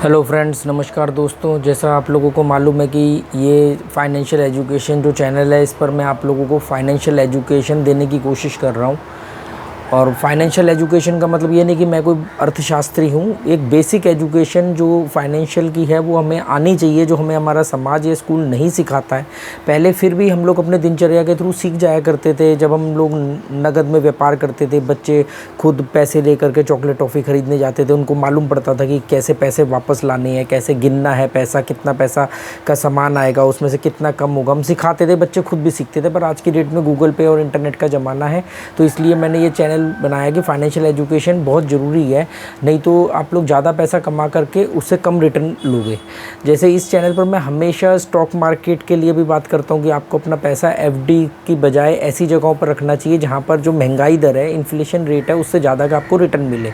Hello friends, नमस्कार दोस्तों। जैसा आप लोगों को मालूम है कि ये फाइनेंशियल एजुकेशन जो चैनल है, इस पर मैं आप लोगों को फाइनेंशियल एजुकेशन देने की कोशिश कर रहा हूँ। और फाइनेंशियल एजुकेशन का मतलब ये नहीं कि मैं कोई अर्थशास्त्री हूँ। एक बेसिक एजुकेशन जो फाइनेंशियल की है वो हमें आनी चाहिए, जो हमें हमारा समाज या स्कूल नहीं सिखाता है। पहले फिर भी हम लोग अपने दिनचर्या के थ्रू सीख जाया करते थे। जब हम लोग नगद में व्यापार करते थे, बच्चे खुद पैसे लेकर के चॉकलेट टॉफ़ी ख़रीदने जाते थे, उनको मालूम पड़ता था कि कैसे पैसे वापस लाने हैं, कैसे गिनना है पैसा, कितना पैसा का सामान आएगा, उसमें से कितना कम होगा। हम सिखाते थे, बच्चे खुद भी सीखते थे। पर आज की डेट में गूगल पे और इंटरनेट का ज़माना है, तो इसलिए मैंने ये चैनल बनाया कि फाइनेंशियल एजुकेशन बहुत ज़रूरी है। नहीं तो आप लोग ज़्यादा पैसा कमा करके उससे कम रिटर्न लोगे। जैसे इस चैनल पर मैं हमेशा स्टॉक मार्केट के लिए भी बात करता हूँ कि आपको अपना पैसा एफडी की बजाय ऐसी जगहों पर रखना चाहिए जहाँ पर जो महंगाई दर है, इन्फ्लेशन रेट है, उससे ज़्यादा का आपको रिटर्न मिले।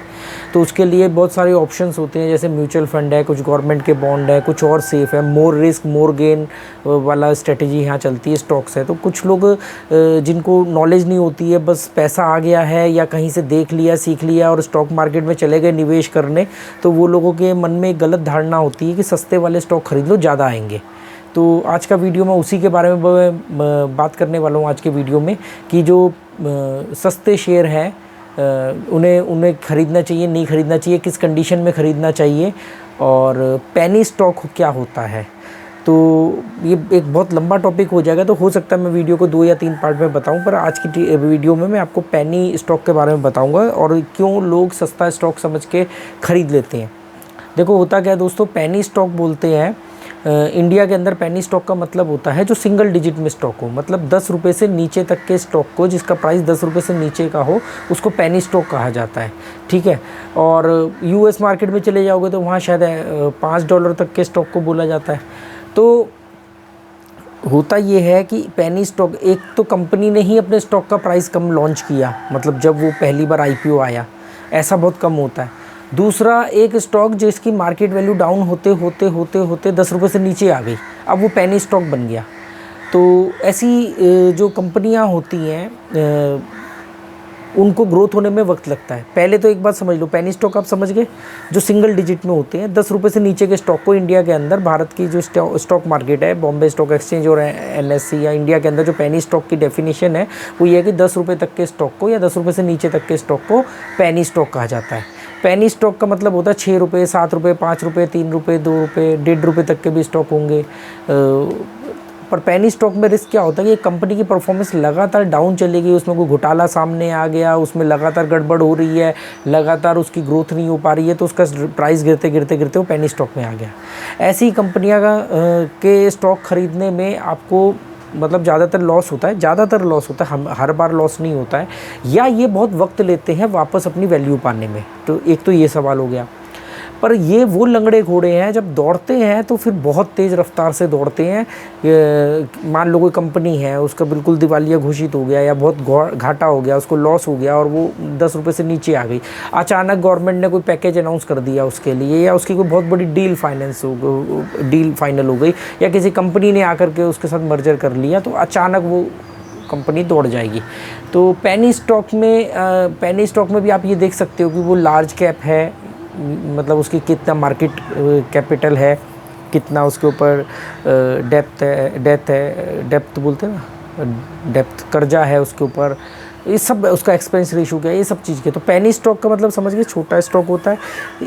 तो उसके लिए बहुत सारे ऑप्शंस होते हैं, जैसे म्यूचुअल फंड है, कुछ गवर्नमेंट के बॉन्ड है, कुछ और सेफ है। मोर रिस्क मोर गेन वाला स्ट्रेटजी यहाँ चलती है, स्टॉक्स है। तो कुछ लोग जिनको नॉलेज नहीं होती है, बस पैसा आ गया है या कहीं से देख लिया, सीख लिया और स्टॉक मार्केट में चले गए निवेश करने, तो वो लोगों के मन में एक गलत धारणा होती है कि सस्ते वाले स्टॉक खरीद लो, ज़्यादा आएंगे। तो आज का वीडियो मैं उसी के बारे में बात करने वाला हूँ आज के वीडियो में, कि जो सस्ते शेयर हैं उन्हें ख़रीदना चाहिए, नहीं ख़रीदना चाहिए, किस कंडीशन में ख़रीदना चाहिए, और पेनी स्टॉक क्या होता है। तो ये एक बहुत लंबा टॉपिक हो जाएगा, तो हो सकता है मैं वीडियो को 2 या 3 पार्ट में बताऊं, पर आज की वीडियो में मैं आपको पेनी स्टॉक के बारे में बताऊंगा और क्यों लोग सस्ता स्टॉक समझ के ख़रीद लेते हैं। देखो होता क्या है दोस्तों, पेनी स्टॉक बोलते हैं इंडिया के अंदर। पेनी स्टॉक का मतलब होता है जो सिंगल डिजिट में स्टॉक हो, मतलब 10 रुपये से नीचे तक के स्टॉक को, जिसका प्राइस 10 रुपये से नीचे का हो, उसको पेनी स्टॉक कहा जाता है। ठीक है। और यूएस मार्केट में चले जाओगे तो वहाँ शायद $5 तक के स्टॉक को बोला जाता है। तो होता ये है कि पेनी स्टॉक, एक तो कंपनी ने ही अपने स्टॉक का प्राइस कम लॉन्च किया, मतलब जब वो पहली बार आईपीओ आया, ऐसा बहुत कम होता है। दूसरा, एक स्टॉक जिसकी मार्केट वैल्यू डाउन होते होते होते होते 10 रुपये से नीचे आ गई, अब वो पेनी स्टॉक बन गया। तो ऐसी जो कंपनियां होती हैं उनको ग्रोथ होने में वक्त लगता है। पहले तो एक बात समझ लो, पेनी स्टॉक आप समझ गए, जो सिंगल डिजिट में होते हैं, 10 रुपये से नीचे के स्टॉक को इंडिया के अंदर, भारत की जो स्टॉक मार्केट है, बॉम्बे स्टॉक एक्सचेंज और एनएससी या इंडिया के अंदर जो पेनी स्टॉक की डेफिनेशन है वो ये है कि 10 रुपये तक के स्टॉक को या 10 रुपये से नीचे तक के स्टॉक को पेनी स्टॉक कहा जाता है। पेनी स्टॉक का मतलब होता है 6 रुपये, 7 रुपये, 5 रुपये, 3 रुपये, 2 रुपये, ₹1.5 तक के भी स्टॉक होंगे। पर पेनी स्टॉक में रिस्क क्या होता है कि कंपनी की परफॉर्मेंस लगातार डाउन चलेगी, उसमें कोई घोटाला सामने आ गया, उसमें लगातार गड़बड़ हो रही है, लगातार उसकी ग्रोथ नहीं हो पा रही है, तो उसका प्राइस गिरते गिरते गिरते वो पेनी स्टॉक में आ गया। ऐसी कंपनियां के स्टॉक खरीदने में आपको मतलब ज़्यादातर लॉस होता है, हर बार लॉस नहीं होता है, या ये बहुत वक्त लेते हैं वापस अपनी वैल्यू पाने में। तो एक तो ये सवाल हो गया। पर ये वो लंगड़े घोड़े हैं, जब दौड़ते हैं तो फिर बहुत तेज़ रफ्तार से दौड़ते हैं। मान लो कोई कंपनी है, उसका बिल्कुल दिवालिया घोषित हो गया या बहुत घाटा हो गया, उसको लॉस हो गया और वो 10 रुपये से नीचे आ गई। अचानक गवर्नमेंट ने कोई पैकेज अनाउंस कर दिया उसके लिए, या उसकी कोई बहुत बड़ी डील फाइनल हो गई, या किसी कंपनी ने आकर के उसके साथ मर्जर कर लिया, तो अचानक वो कंपनी दौड़ जाएगी। तो पेनी स्टॉक में भी आप ये देख सकते हो कि वो लार्ज कैप है, मतलब उसकी कितना मार्केट कैपिटल है, कितना उसके ऊपर डेप्थ बोलते हैं ना, डेप्थ कर्जा है उसके ऊपर, ये सब, उसका एक्सपेंस रेशो क्या है, ये सब चीज़ के। तो पेनी स्टॉक का मतलब समझ गए, छोटा स्टॉक होता है,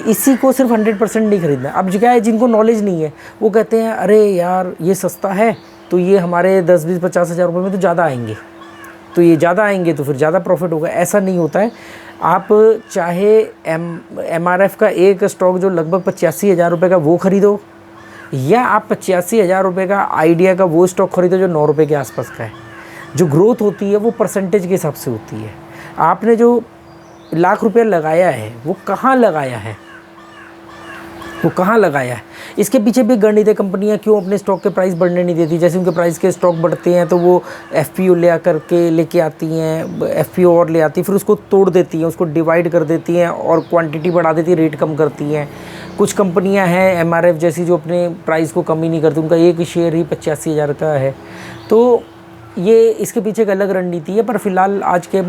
इसी को सिर्फ 100% नहीं खरीदना। अब क्या है, जिनको नॉलेज नहीं है वो कहते हैं अरे यार ये सस्ता है, तो ये हमारे 10, 20, 50 हज़ार रुपये में तो ज़्यादा आएंगे, तो ये ज़्यादा आएंगे तो फिर ज़्यादा प्रॉफिट होगा। ऐसा नहीं होता है। आप चाहे MRF का एक स्टॉक जो लगभग 85,000 रुपये का वो ख़रीदो, या आप 85,000 रुपये का आइडिया का वो स्टॉक खरीदो जो 9 रुपये के आसपास का है। जो ग्रोथ होती है वो परसेंटेज के हिसाब से होती है। आपने जो लाख रुपये लगाया है वो कहाँ लगाया है, इसके पीछे भी गणित है। कंपनियां क्यों अपने स्टॉक के प्राइस बढ़ने नहीं देती, जैसे उनके प्राइस के स्टॉक बढ़ते हैं तो वो FPO लेके आती हैं, FPO और ले आती हैं, फिर उसको तोड़ देती हैं, उसको डिवाइड कर देती हैं और क्वांटिटी बढ़ा देती है, रेट कम करती हैं। कुछ कंपनियां हैं MRF जैसी जो अपने प्राइस को कम ही नहीं करती, उनका एक शेयर ही 85,000 का है। तो ये इसके पीछे एक अलग रणनीति है, पर फिलहाल आज के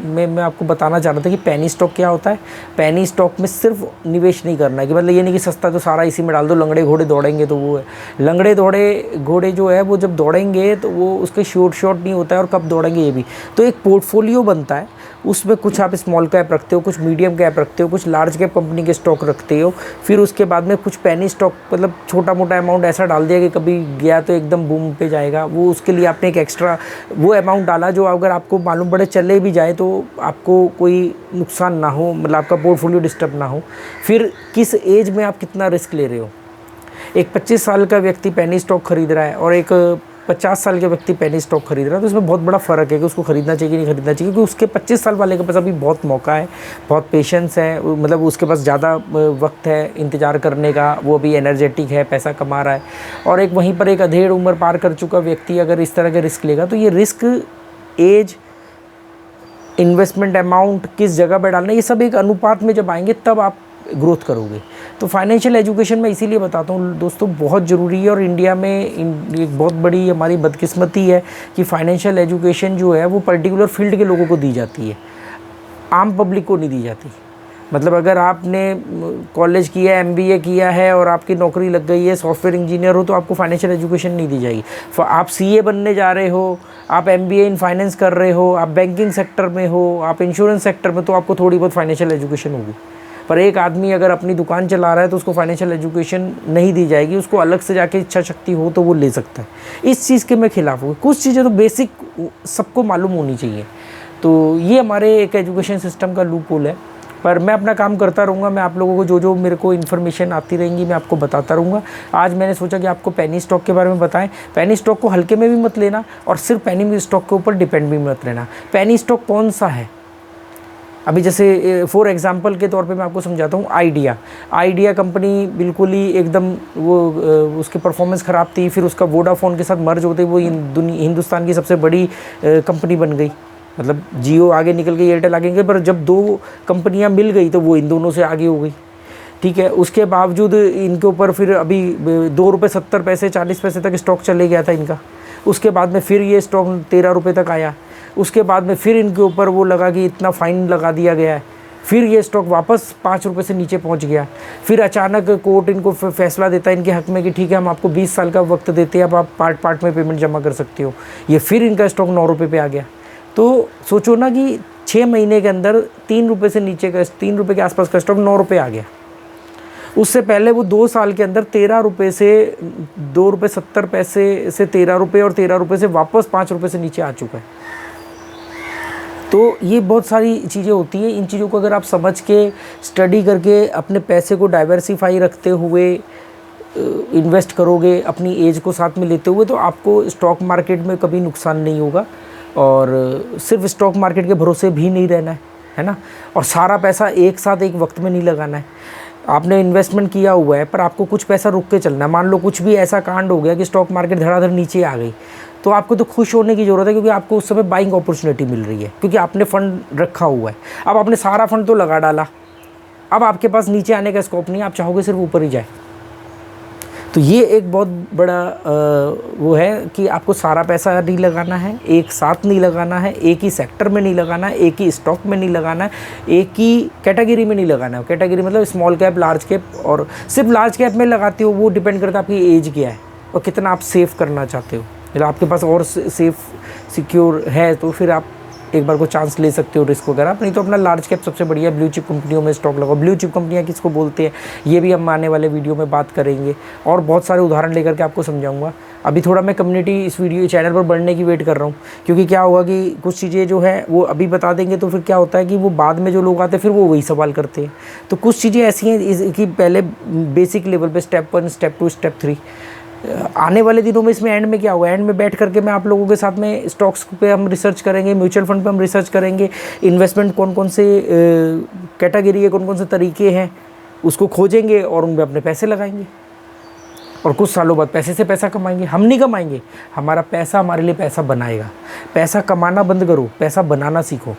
में मैं आपको बताना चाह रहा था कि पेनी स्टॉक क्या होता है। पेनी स्टॉक में सिर्फ निवेश नहीं करना है, कि मतलब ये नहीं कि सस्ता तो सारा इसी में डाल दो, लंगड़े घोड़े दौड़ेंगे तो वो है। लंगड़े घोड़े जो है वो जब दौड़ेंगे तो वो उसके शॉर्ट नहीं होता है, और कब दौड़ेंगे ये भी। तो एक पोर्टफोलियो बनता है, उसमें कुछ आप स्मॉल कैप रखते हो, कुछ मीडियम कैप रखते हो, कुछ लार्ज कैप कंपनी के स्टॉक रखते हो। फिर उसके बाद में कुछ पेनी स्टॉक, मतलब छोटा मोटा अमाउंट ऐसा डाल दिया कि कभी गया तो एकदम बूम पे जाएगा, वो उसके लिए आपने एक एक्स्ट्रा वो अमाउंट डाला जो अगर आपको मालूम पड़े चले भी जाए तो आपको कोई नुकसान ना हो, मतलब आपका पोर्टफोलियो डिस्टर्ब ना हो। फिर किस एज में आप कितना रिस्क ले रहे हो। एक 25 साल का व्यक्ति पेनी स्टॉक खरीद रहा है और एक 50 साल के व्यक्ति पेनी स्टॉक खरीद रहा है, तो इसमें बहुत बड़ा फ़र्क है कि उसको खरीदना चाहिए कि नहीं खरीदना चाहिए। क्योंकि उसके 25 साल वाले के पास अभी बहुत मौका है, बहुत पेशेंस है, मतलब उसके पास ज़्यादा वक्त है इंतज़ार करने का, वो अभी एनर्जेटिक है, पैसा कमा रहा है। और एक वहीं पर एक अधेड़ उम्र पार कर चुका व्यक्ति अगर इस तरह के रिस्क लेगा, तो ये रिस्क, एज, इन्वेस्टमेंट अमाउंट, किस जगह पर डालना, ये सब एक अनुपात में जब आएंगे तब आप ग्रोथ करोगे। तो फाइनेंशियल एजुकेशन मैं इसीलिए बताता हूँ दोस्तों, बहुत ज़रूरी है। और इंडिया में एक बहुत बड़ी हमारी बदकिस्मती है कि फाइनेंशियल एजुकेशन जो है वो पर्टिकुलर फील्ड के लोगों को दी जाती है, आम पब्लिक को नहीं दी जाती। मतलब अगर आपने कॉलेज किया है, MBA किया है और आपकी नौकरी लग गई है, सॉफ्टवेयर इंजीनियर हो, तो आपको फाइनेंशियल एजुकेशन नहीं दी जाएगी। आप CA बनने जा रहे हो, आप MBA इन फाइनेंस कर रहे हो, आप बैंकिंग सेक्टर में हो, आप इंश्योरेंस सेक्टर में, तो आपको थोड़ी बहुत फाइनेंशियल एजुकेशन होगी। पर एक आदमी अगर अपनी दुकान चला रहा है तो उसको फाइनेंशियल एजुकेशन नहीं दी जाएगी, उसको अलग से जाके इच्छा शक्ति हो तो वो ले सकता है। इस चीज़ के मैं खिलाफ हूँ। कुछ चीज़ें तो बेसिक सबको मालूम होनी चाहिए। तो ये हमारे एक एजुकेशन सिस्टम का लूप होल है। पर मैं अपना काम करता रहूँगा, मैं आप लोगों को जो मेरे को इन्फॉर्मेशन आती रहेंगी मैं आपको बताता रहूँगा। आज मैंने सोचा कि आपको पेनी स्टॉक के बारे में बताएं। पेनी स्टॉक को हल्के में भी मत लेना और सिर्फ पेनी स्टॉक के ऊपर डिपेंड भी मत रहना। पेनी स्टॉक कौन सा है, अभी जैसे फॉर एग्जांपल के तौर पे मैं आपको समझाता हूँ। आइडिया कंपनी बिल्कुल ही एकदम वो उसकी परफॉर्मेंस ख़राब थी, फिर उसका वोडाफोन के साथ मर्ज होते वो हिंदुस्तान की सबसे बड़ी कंपनी बन गई। मतलब जियो आगे निकल गई, एयरटेल आगे निकल, पर जब दो कंपनियां मिल गई तो वो इन दोनों से आगे हो गई। ठीक है, उसके बावजूद इनके ऊपर फिर अभी 2 रुपये 70 पैसे 40 पैसे तक स्टॉक चले गया था इनका। उसके बाद में फिर ये स्टॉक 13 रुपये तक आया। उसके बाद में फिर इनके ऊपर वो लगा कि इतना फ़ाइन लगा दिया गया है, फिर ये स्टॉक वापस 5 रुपये से नीचे पहुंच गया। फिर अचानक कोर्ट इनको फैसला देता है इनके हक़ में कि ठीक है हम आपको 20 साल का वक्त देते हैं, अब आप पार्ट में पेमेंट जमा कर सकते हो। ये फिर इनका स्टॉक 9 रुपये पे आ गया। तो सोचो ना कि 6 महीने के अंदर 3 रुपये से नीचे का 3 रुपये के आसपास का स्टॉक 9 रुपये आ गया। उससे पहले वो 2 साल के अंदर 13 रुपये से 2 रुपये 70 पैसे से 13 रुपये और 13 रुपये से वापस 5 रुपये से नीचे आ चुका है। तो ये बहुत सारी चीज़ें होती हैं। इन चीज़ों को अगर आप समझ के स्टडी करके अपने पैसे को डाइवर्सिफाई रखते हुए इन्वेस्ट करोगे, अपनी एज को साथ में लेते हुए, तो आपको स्टॉक मार्केट में कभी नुकसान नहीं होगा। और सिर्फ स्टॉक मार्केट के भरोसे भी नहीं रहना है ना। और सारा पैसा एक साथ एक वक्त में नहीं लगाना है। आपने इन्वेस्टमेंट किया हुआ है पर आपको कुछ पैसा रुक के चलना है। मान लो कुछ भी ऐसा कांड हो गया कि स्टॉक मार्केट धड़ाधड़ नीचे आ गई, तो आपको तो खुश होने की ज़रूरत है, क्योंकि आपको उस समय बाइंग अपॉर्चुनिटी मिल रही है, क्योंकि आपने फ़ंड रखा हुआ है। अब आपने सारा फंड तो लगा डाला, अब आपके पास नीचे आने का स्कोप नहीं है, आप चाहोगे सिर्फ ऊपर ही जाए। तो ये एक बहुत बड़ा वो है कि आपको सारा पैसा नहीं लगाना है, एक साथ नहीं लगाना है, एक ही सेक्टर में नहीं लगाना है, एक ही स्टॉक में नहीं लगाना है, एक ही कैटेगरी में नहीं लगाना है। कैटेगरी मतलब स्मॉल कैप, लार्ज कैप, और सिर्फ लार्ज कैप में लगाते हो वो डिपेंड करता है आपकी एज क्या है और कितना आप सेव करना चाहते हो। मतलब आपके पास और सेफ सिक्योर है तो फिर आप एक बार को चांस ले सकते हो रिस्क वगैरह। नहीं तो अपना लार्ज कैप सबसे बढ़िया, ब्लू चिप कंपनियों में स्टॉक लगाओ। ब्लू चिप कंपनियां किसको बोलते हैं ये भी हम आने वाले वीडियो में बात करेंगे, और बहुत सारे उदाहरण लेकर के आपको समझाऊंगा। अभी थोड़ा मैं कम्युनिटी इस वीडियो चैनल पर बढ़ने की वेट कर रहा हूँ, क्योंकि क्या होगा कि कुछ चीज़ें जो है वो अभी बता देंगे तो फिर क्या होता है कि वो बाद में जो लोग आते हैं फिर वो वही सवाल करते हैं। तो कुछ चीज़ें ऐसी हैं कि पहले बेसिक लेवल पर स्टेप 1, स्टेप 2, स्टेप 3। आने वाले दिनों में इसमें एंड में क्या होगा, एंड में बैठ करके मैं आप लोगों के साथ में स्टॉक्स पे हम रिसर्च करेंगे, म्यूचुअल फंड पे हम रिसर्च करेंगे, इन्वेस्टमेंट कौन कौन से कैटेगरी है, कौन कौन से तरीके हैं, उसको खोजेंगे और उनमें अपने पैसे लगाएंगे। और कुछ सालों बाद पैसे से पैसा कमाएंगे। हम नहीं कमाएंगे, हमारा पैसा हमारे लिए पैसा बनाएगा। पैसा कमाना बंद करो, पैसा बनाना सीखो।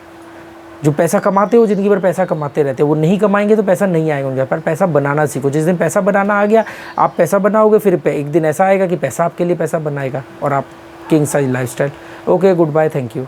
जो पैसा कमाते हो जिंदगी भर पैसा कमाते रहते हो, वो नहीं कमाएंगे तो पैसा नहीं आएगा उनके, पर पैसा बनाना सीखो। जिस दिन पैसा बनाना आ गया, आप पैसा बनाओगे, फिर एक दिन ऐसा आएगा कि पैसा आपके लिए पैसा बनाएगा और आप king size lifestyle. Okay, goodbye, thank you.